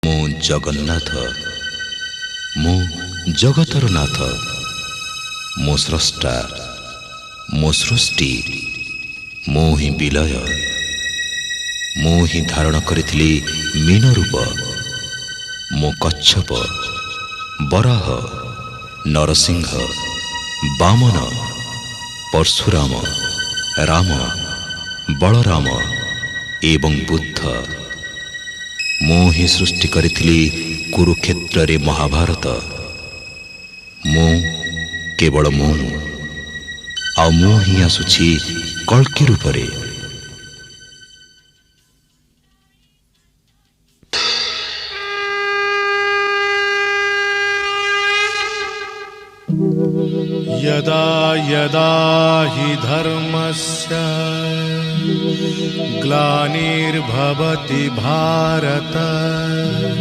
मो जगन्नाथ मो जगतर नाथ मो स्रष्टा मो सृष्टि मो ही विलय मो ही धारण करिथिली मीन रूप मो कच्छप बराह नरसिंह वामन परशुराम राम बलराम एवं बुद्ध मो ही सृष्टि करिथिली कुरुक्षेत्र रे महाभारत मो केवल मो आ मो ही आसुछि कल्कि रूपरे। यदा यदा हि धर्मस्य ग्लानिर्भवति भारत